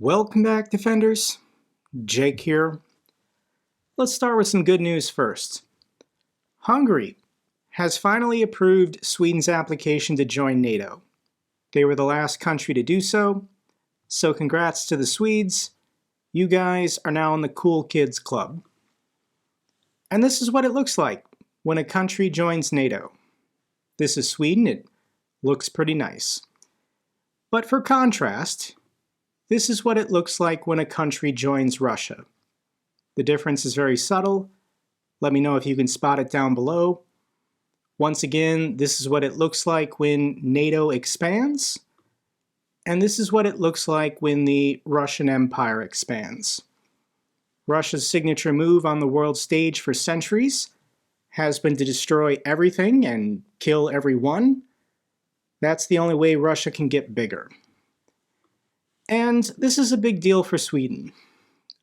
Welcome back, Defenders. Jake here. Let's start with some good news first. Hungary has finally approved Sweden's application to join NATO. They were the last country to do so, so congrats to the Swedes. You guys are now in the cool kids club. And this is what it looks like when a country joins NATO. This is Sweden. It looks pretty nice. But for contrast, this is what it looks like when a country joins Russia. The difference is very subtle. Let me know if you can spot it down below. Once again, this is what it looks like when NATO expands. And this is what it looks like when the Russian Empire expands. Russia's signature move on the world stage for centuries has been to destroy everything and kill everyone. That's the only way Russia can get bigger. And this is a big deal for Sweden.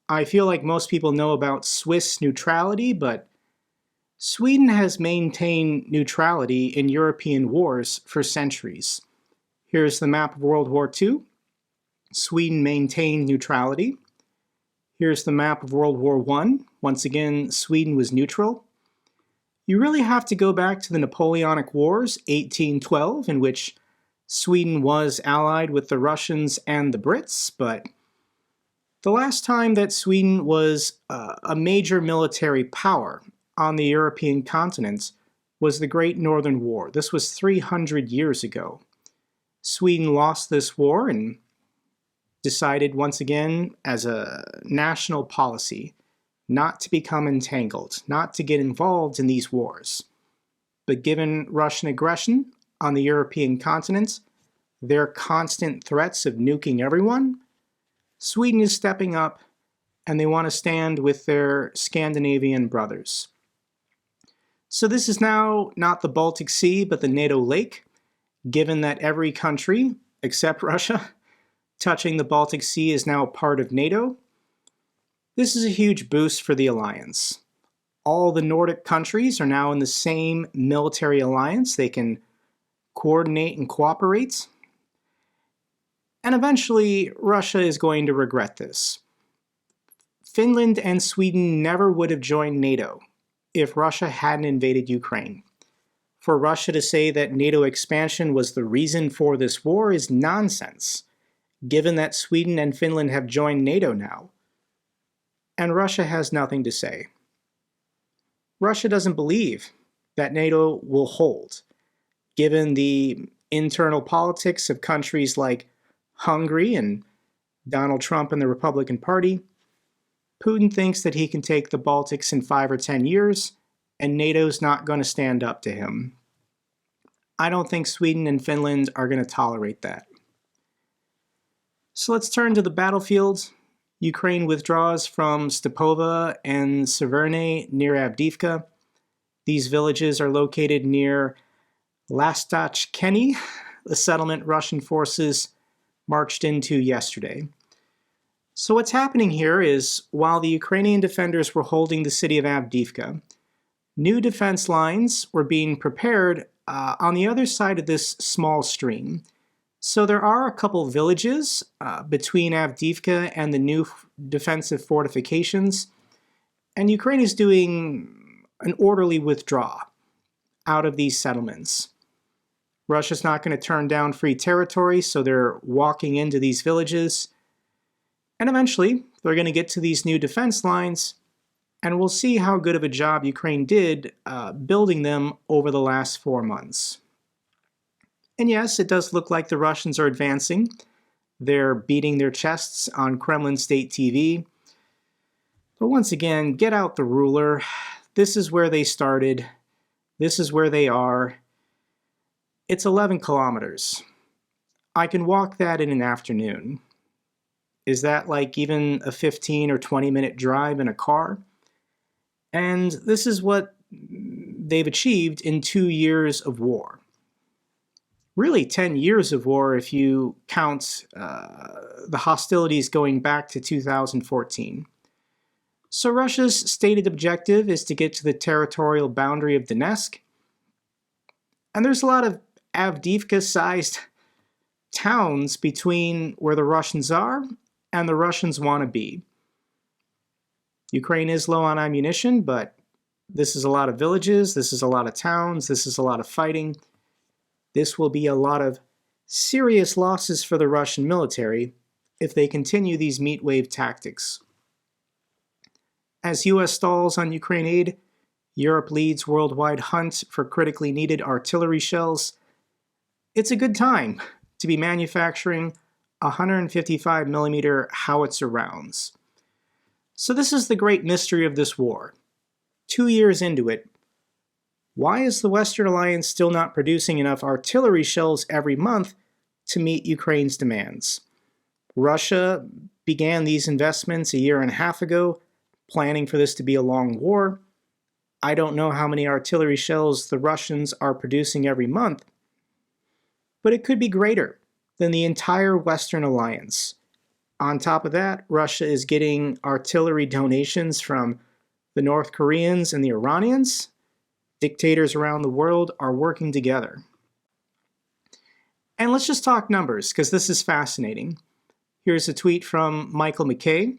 I feel like most people know about Swiss neutrality, but Sweden has maintained neutrality in European wars for centuries. Here's the map of World War II. Sweden maintained neutrality. Here's the map of World War I. Once again, Sweden was neutral. You really have to go back to the Napoleonic Wars, 1812, in which Sweden was allied with the Russians and the Brits, but the last time that Sweden was a major military power on the European continent was the Great Northern War. This was 300 years ago. Sweden lost this war and decided once again as a national policy not to become entangled, not to get involved in these wars. But given Russian aggression on the European continent, their constant threats of nuking everyone, Sweden is stepping up and they want to stand with their Scandinavian brothers. So this is now not the Baltic Sea, but the NATO lake, given that every country, except Russia, touching the Baltic Sea is now part of NATO. This is a huge boost for the alliance. All the Nordic countries are now in the same military alliance. They can coordinate and cooperate. And eventually, Russia is going to regret this. Finland and Sweden never would have joined NATO if Russia hadn't invaded Ukraine. For Russia to say that NATO expansion was the reason for this war is nonsense, given that Sweden and Finland have joined NATO now. And Russia has nothing to say. Russia doesn't believe that NATO will hold, given the internal politics of countries like Hungary and Donald Trump and the Republican Party. Putin thinks that he can take the Baltics in 5 or 10 years, and NATO's not going to stand up to him. I don't think Sweden and Finland are going to tolerate that. So let's turn to the battlefield. Ukraine withdraws from Stepova and Severne near Avdiivka. These villages are located near Lastachkeni, the settlement Russian forces marched into yesterday. So what's happening here is, while the Ukrainian defenders were holding the city of Avdiivka, new defense lines were being prepared on the other side of this small stream. So there are a couple villages between Avdiivka and the new defensive fortifications, and Ukraine is doing an orderly withdrawal out of these settlements. Russia's not going to turn down free territory, so they're walking into these villages, and eventually they're going to get to these new defense lines, and we'll see how good of a job Ukraine did building them over the last 4 months. And yes, it does look like the Russians are advancing. They're beating their chests on Kremlin state TV. But once again, get out the ruler. This is where they started. This is where they are. It's 11 kilometers. I can walk that in an afternoon. Is that like even a 15 or 20-minute drive in a car? And this is what they've achieved in 2 years of war. Really 10 years of war if you count the hostilities going back to 2014. So Russia's stated objective is to get to the territorial boundary of Donetsk. And there's a lot of Avdiivka-sized towns between where the Russians are and the Russians want to be. Ukraine is low on ammunition, but this is a lot of villages, this is a lot of towns, this is a lot of fighting. This will be a lot of serious losses for the Russian military if they continue these meat wave tactics. As US stalls on Ukraine aid, Europe leads worldwide hunt for critically needed artillery shells. It's a good time to be manufacturing 155mm howitzer rounds. So this is the great mystery of this war. 2 years into it, why is the Western Alliance still not producing enough artillery shells every month to meet Ukraine's demands? Russia began these investments a year and a half ago, planning for this to be a long war. I don't know how many artillery shells the Russians are producing every month, but it could be greater than the entire Western Alliance. On top of that, Russia is getting artillery donations from the North Koreans and the Iranians. Dictators around the world are working together. And let's just talk numbers, because this is fascinating. Here's a tweet from Michael McKay,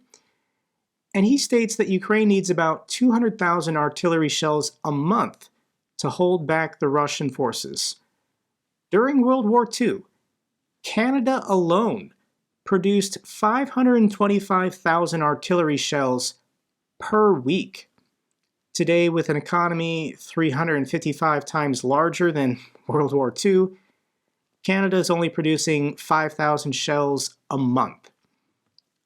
and he states that Ukraine needs about 200,000 artillery shells a month to hold back the Russian forces. During World War II, Canada alone produced 525,000 artillery shells per week. Today, with an economy 355 times larger than World War II, Canada is only producing 5,000 shells a month.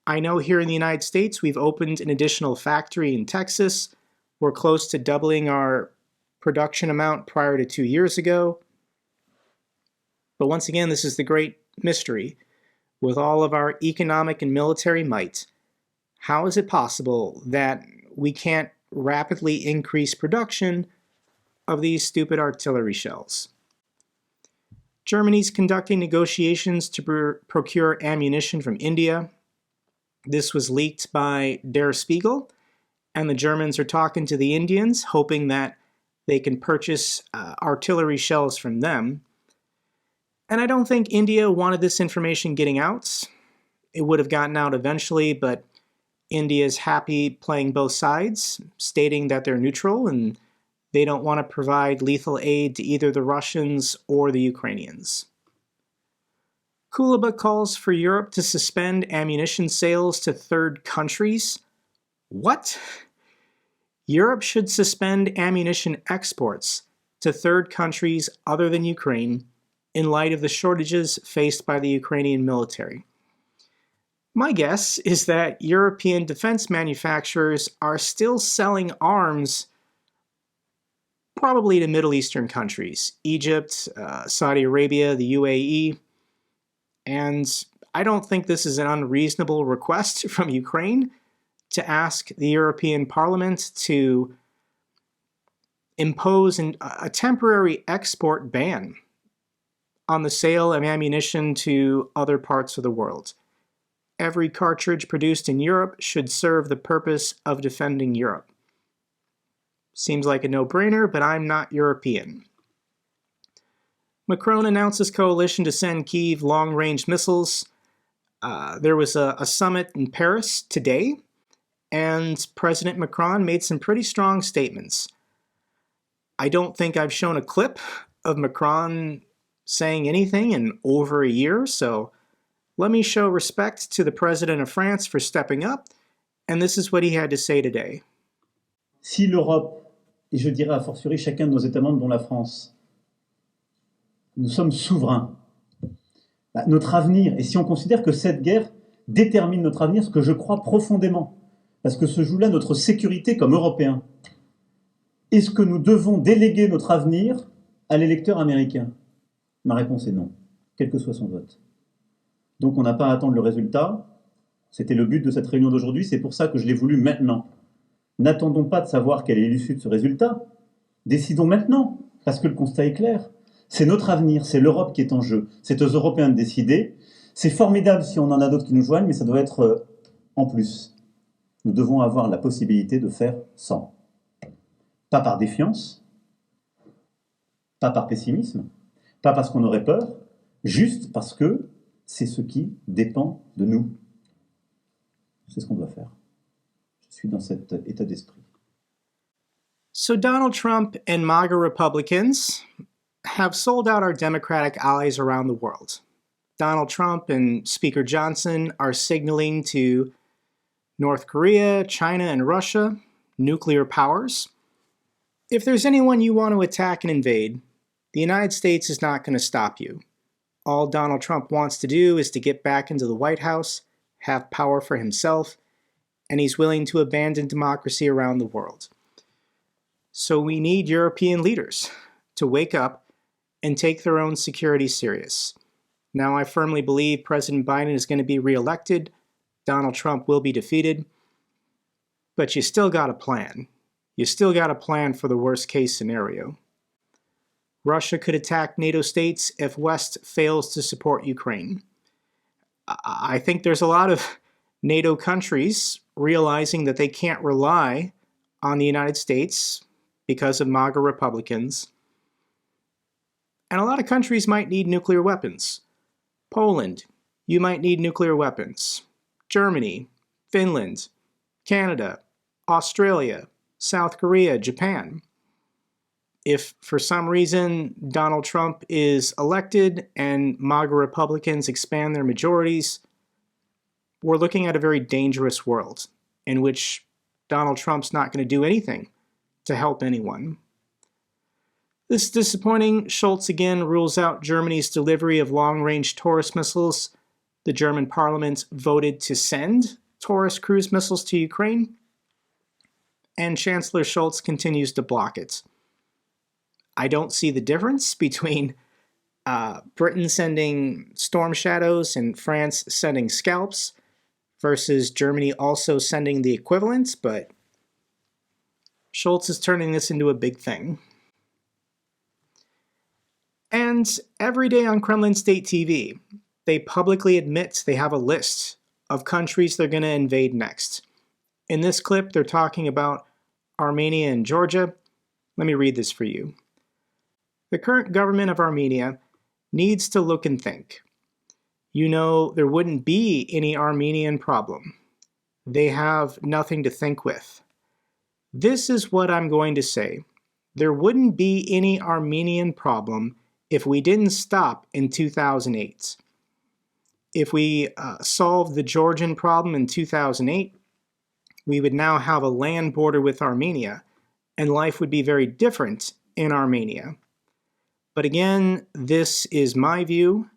I know here in the United States we've opened an additional factory in Texas. We're close to doubling our production amount prior to 2 years ago. But once again, this is the great mystery. With all of our economic and military might, how is it possible that we can't rapidly increase production of these stupid artillery shells? Germany's conducting negotiations to procure ammunition from India. This was leaked by Der Spiegel, and the Germans are talking to the Indians, hoping that they can purchase artillery shells from them. And I don't think India wanted this information getting out. It would have gotten out eventually, but India is happy playing both sides, stating that they're neutral and they don't want to provide lethal aid to either the Russians or the Ukrainians. Kuleba calls for Europe to suspend ammunition sales to third countries. What? Europe should suspend ammunition exports to third countries other than Ukraine in light of the shortages faced by the Ukrainian military. My guess is that European defense manufacturers are still selling arms probably to Middle Eastern countries, Egypt, Saudi Arabia, the UAE, and I don't think this is an unreasonable request from Ukraine to ask the European Parliament to impose a temporary export ban on the sale of ammunition to other parts of the world. Every cartridge produced in Europe should serve the purpose of defending Europe. Seems like a no-brainer, but I'm not European. Macron announces coalition to send Kyiv long-range missiles. There was a summit in Paris today, and President Macron made some pretty strong statements. I don't think I've shown a clip of Macron saying anything in over a year, so let me show respect to the President of France for stepping up, and this is what he had to say today. Si l'Europe, et je dirais a fortiori chacun de nos États membres, dont la France, nous sommes souverains, notre avenir, et si on considère que cette guerre détermine notre avenir, ce que je crois profondément, parce que se joue là notre sécurité comme Européens, est-ce que nous devons déléguer notre avenir à l'électeur américain? Ma réponse est non, quel que soit son vote. Donc on n'a pas à attendre le résultat. C'était le but de cette réunion d'aujourd'hui, c'est pour ça que je l'ai voulu maintenant. N'attendons pas de savoir quelle est l'issue de ce résultat. Décidons maintenant, parce que le constat est clair. C'est notre avenir, c'est l'Europe qui est en jeu. C'est aux Européens de décider. C'est formidable si on en a d'autres qui nous joignent, mais ça doit être en plus. Nous devons avoir la possibilité de faire sans. Pas par défiance, pas par pessimisme, pas parce qu'on aurait peur, juste parce que c'est ce qui dépend de nous. C'est ce qu'on doit faire. Je suis dans cet état d'esprit. So Donald Trump and MAGA Republicans have sold out our Democratic allies around the world. Donald Trump and Speaker Johnson are signaling to North Korea, China, and Russia, nuclear powers, if there's anyone you want to attack and invade, the United States is not going to stop you. All Donald Trump wants to do is to get back into the White House, have power for himself, and he's willing to abandon democracy around the world. So we need European leaders to wake up and take their own security serious. Now, I firmly believe President Biden is going to be reelected. Donald Trump will be defeated. But you still got a plan. You still got a plan for the worst case scenario. Russia could attack NATO states if West fails to support Ukraine. I think there's a lot of NATO countries realizing that they can't rely on the United States because of MAGA Republicans. And a lot of countries might need nuclear weapons. Poland, you might need nuclear weapons. Germany, Finland, Canada, Australia, South Korea, Japan. If for some reason Donald Trump is elected and MAGA Republicans expand their majorities, we're looking at a very dangerous world in which Donald Trump's not going to do anything to help anyone. This is disappointing. Scholz again rules out Germany's delivery of long-range Taurus missiles. The German parliament voted to send Taurus cruise missiles to Ukraine, and Chancellor Scholz continues to block it. I don't see the difference between Britain sending Storm Shadows and France sending Scalps versus Germany also sending the equivalent, but Scholz is turning this into a big thing. And every day on Kremlin State TV, they publicly admit they have a list of countries they're going to invade next. In this clip, they're talking about Armenia and Georgia. Let me read this for you. The current government of Armenia needs to look and think. You know, there wouldn't be any Armenian problem. They have nothing to think with. This is what I'm going to say. There wouldn't be any Armenian problem if we didn't stop in 2008. If we solved the Georgian problem in 2008, we would now have a land border with Armenia, and life would be very different in Armenia. But again, this is my view.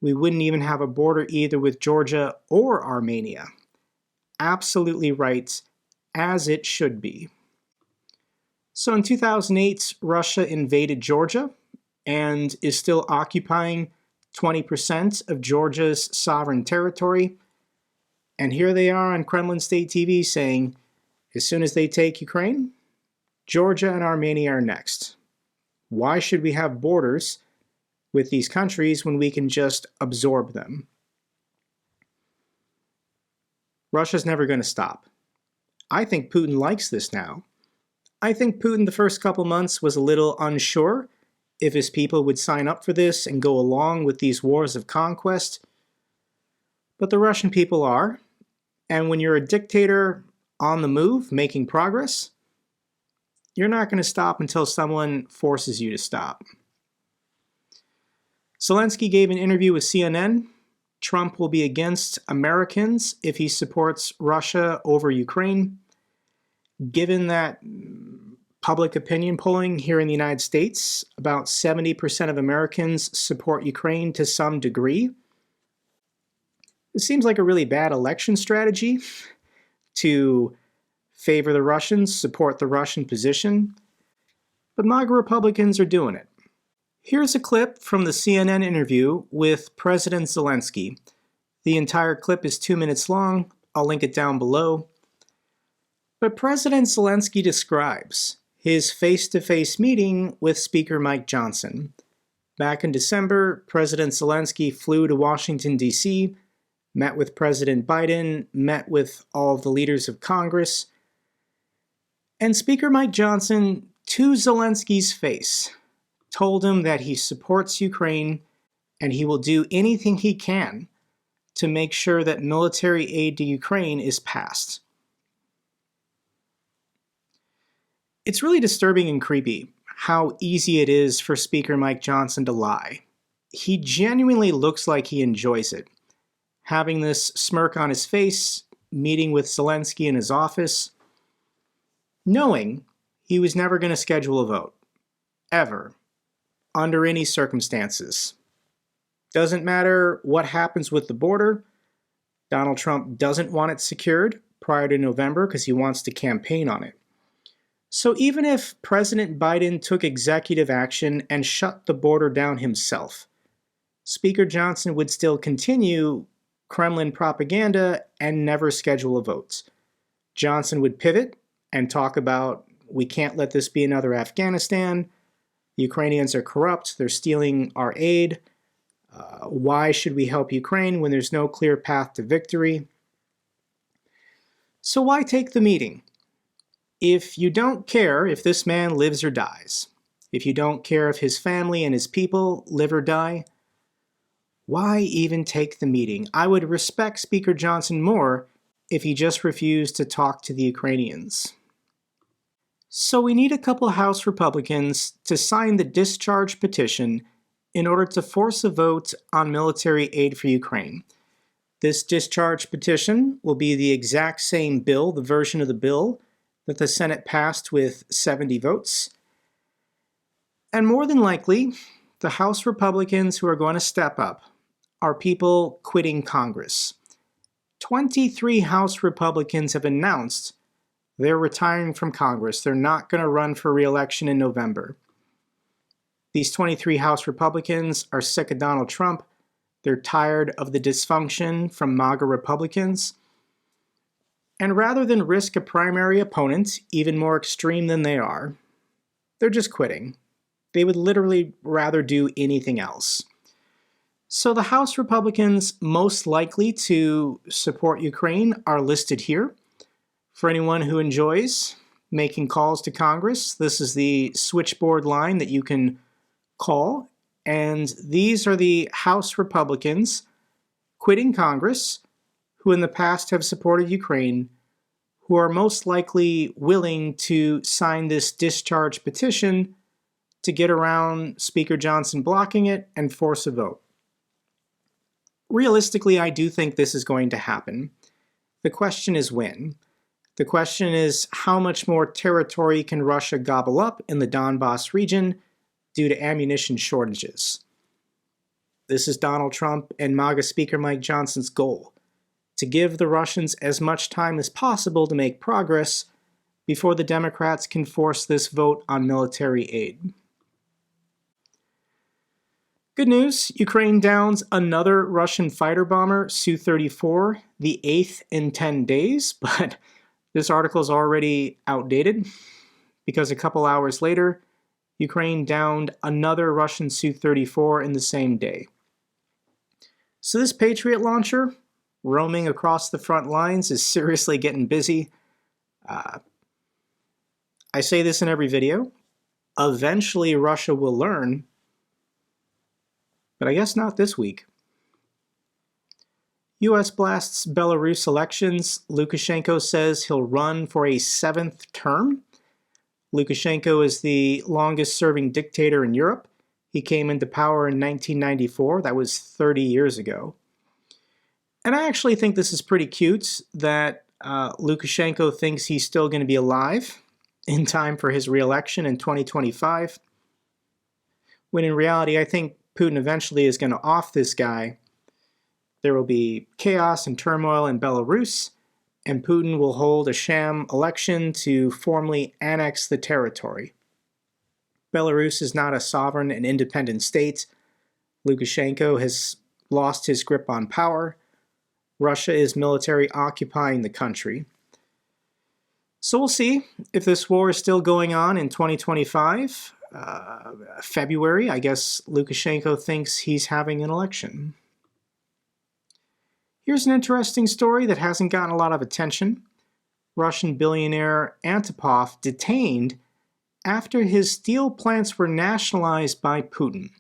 We wouldn't even have a border either with Georgia or Armenia. Absolutely right, as it should be. So in 2008, Russia invaded Georgia and is still occupying 20% of Georgia's sovereign territory. And here they are on Kremlin State TV saying, as soon as they take Ukraine, Georgia and Armenia are next. Why should we have borders with these countries when we can just absorb them? Russia's never going to stop. I think Putin likes this now. I think Putin the first couple months was a little unsure if his people would sign up for this and go along with these wars of conquest. But the Russian people are. And when you're a dictator on the move, making progress, you're not going to stop until someone forces you to stop. Zelensky gave an interview with CNN. Trump will be against Americans if he supports Russia over Ukraine. Given that public opinion polling here in the United States, about 70% of Americans support Ukraine to some degree, it seems like a really bad election strategy to favor the Russians, support the Russian position. But MAGA Republicans are doing it. Here's a clip from the CNN interview with President Zelensky. The entire clip is 2 minutes long. I'll link it down below. But President Zelensky describes his face-to-face meeting with Speaker Mike Johnson. Back in December, President Zelensky flew to Washington, D.C., met with President Biden, met with all of the leaders of Congress, and Speaker Mike Johnson, to Zelensky's face, told him that he supports Ukraine and he will do anything he can to make sure that military aid to Ukraine is passed. It's really disturbing and creepy how easy it is for Speaker Mike Johnson to lie. He genuinely looks like he enjoys it, having this smirk on his face, meeting with Zelensky in his office, knowing he was never going to schedule a vote, ever, under any circumstances. Doesn't matter what happens with the border. Donald Trump doesn't want it secured prior to November because he wants to campaign on it. So even if President Biden took executive action and shut the border down himself, Speaker Johnson would still continue Kremlin propaganda and never schedule a vote. Johnson would pivot and talk about, we can't let this be another Afghanistan. The Ukrainians are corrupt. They're stealing our aid. Why should we help Ukraine when there's no clear path to victory? So why take the meeting? If you don't care if this man lives or dies, if you don't care if his family and his people live or die, why even take the meeting? I would respect Speaker Johnson more if he just refused to talk to the Ukrainians. So we need a couple House Republicans to sign the discharge petition in order to force a vote on military aid for Ukraine. This discharge petition will be the exact same bill, the version of the bill that the Senate passed with 70 votes. And more than likely, the House Republicans who are going to step up are people quitting Congress. 23 House Republicans have announced they're retiring from Congress. They're not going to run for re-election in November. These 23 House Republicans are sick of Donald Trump. They're tired of the dysfunction from MAGA Republicans. And rather than risk a primary opponent, even more extreme than they are, they're just quitting. They would literally rather do anything else. So the House Republicans most likely to support Ukraine are listed here. For anyone who enjoys making calls to Congress, this is the switchboard line that you can call. And these are the House Republicans quitting Congress who in the past have supported Ukraine, who are most likely willing to sign this discharge petition to get around Speaker Johnson blocking it and force a vote. Realistically, I do think this is going to happen. The question is when. The question is how much more territory can Russia gobble up in the Donbass region due to ammunition shortages. This is Donald Trump and MAGA Speaker Mike Johnson's goal, to give the Russians as much time as possible to make progress before the Democrats can force this vote on military aid. Good news, Ukraine downs another Russian fighter bomber, Su-34, the 8th in 10 days, but this article is already outdated because a couple hours later, Ukraine downed another Russian Su-34 in the same day. So this Patriot launcher, roaming across the front lines, is seriously getting busy. I say this in every video. Eventually Russia will learn, but I guess not this week. US blasts Belarus elections. Lukashenko says he'll run for a 7th term. Lukashenko is the longest-serving dictator in Europe. He came into power in 1994. That was 30 years ago. And I actually think this is pretty cute that Lukashenko thinks he's still going to be alive in time for his re-election in 2025. When in reality, I think Putin eventually is going to off this guy. There will be chaos and turmoil in Belarus, and Putin will hold a sham election to formally annex the territory. Belarus is not a sovereign and independent state. Lukashenko has lost his grip on power. Russia is military occupying the country. So we'll see if this war is still going on in 2025. February, I guess Lukashenko thinks he's having an election. Here's an interesting story that hasn't gotten a lot of attention. Russian billionaire Antipov detained after his steel plants were nationalized by Putin.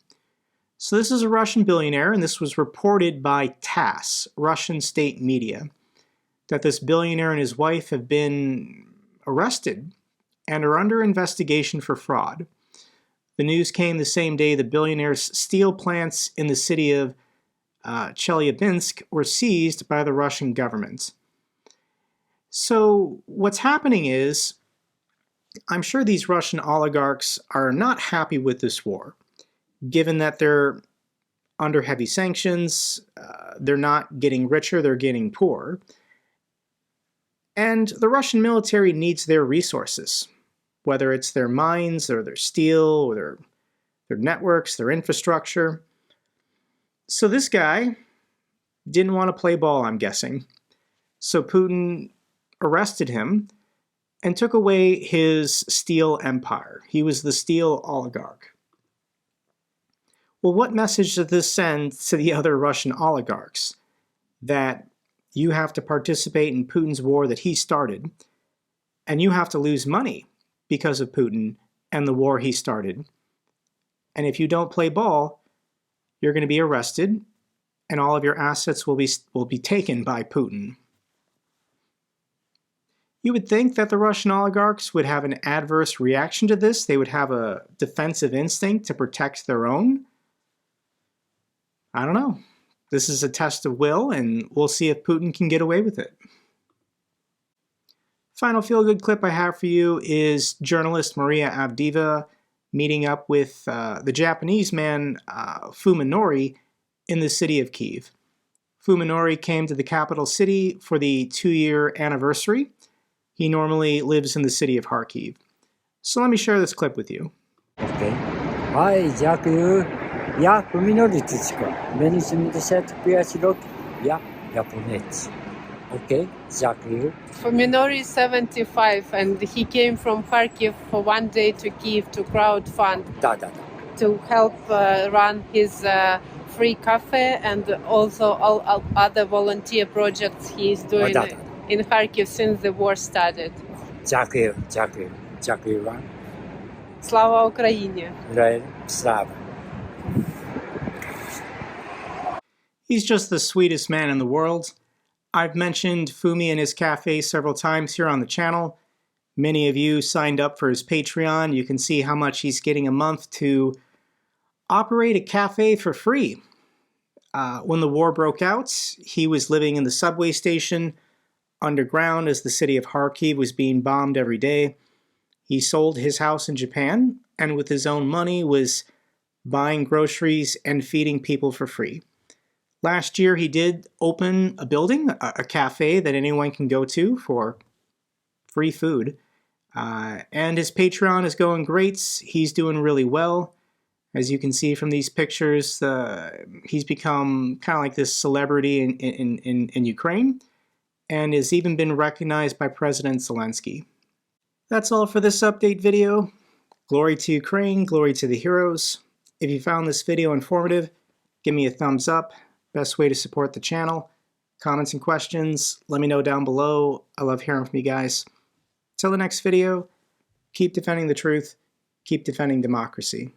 So this is a Russian billionaire, and this was reported by TASS, Russian state media, that this billionaire and his wife have been arrested and are under investigation for fraud. The news came the same day the billionaire's steel plants in the city of Chelyabinsk were seized by the Russian government. So what's happening is, I'm sure these Russian oligarchs are not happy with this war, given that they're under heavy sanctions, they're not getting richer, they're getting poorer. And the Russian military needs their resources, whether it's their mines or their steel or their networks, their infrastructure. So this guy didn't want to play ball, I'm guessing. So Putin arrested him and took away his steel empire. He was the steel oligarch. Well, what message does this send to the other Russian oligarchs? That you have to participate in Putin's war that he started, and you have to lose money because of Putin and the war he started. And if you don't play ball, you're going to be arrested, and all of your assets will be taken by Putin. You would think that the Russian oligarchs would have an adverse reaction to this. They would have a defensive instinct to protect their own. I don't know. This is a test of will, and we'll see if Putin can get away with it. Final feel-good clip I have for you is journalist Maria Avdiivka meeting up with the Japanese man Fuminori in the city of Kyiv. Fuminori came to the capital city for the 2-year anniversary. He normally lives in the city of Kharkiv. So let me share this clip with you. Okay. Hi, Jack. Ja, Fuminori discharge. Many set pilot. Ja, Japanese. Okay, Jack. Fuminori is 75 and he came from Kharkiv for 1 day to Kyiv to crowdfund to help run his free cafe and also all other volunteer projects he's doing in Kharkiv since the war started. Дякую. Вам. Slava Ukraini. Slava. He's just the sweetest man in the world. I've mentioned Fumi and his cafe several times here on the channel. Many of you signed up for his Patreon. You can see how much he's getting a month to operate a cafe for free. When the war broke out, he was living in the subway station underground as the city of Kharkiv was being bombed every day. He sold his house in Japan and with his own money was buying groceries and feeding people for free. Last year, he did open a building, a cafe that anyone can go to for free food. And his Patreon is going great. He's doing really well. As you can see from these pictures, he's become kind of like this celebrity in Ukraine and has even been recognized by President Zelensky. That's all for this update video. Glory to Ukraine, glory to the heroes. If you found this video informative, give me a thumbs up. Best way to support the channel. Comments and questions, let me know down below. I love hearing from you guys. Till the next video, keep defending the truth, keep defending democracy.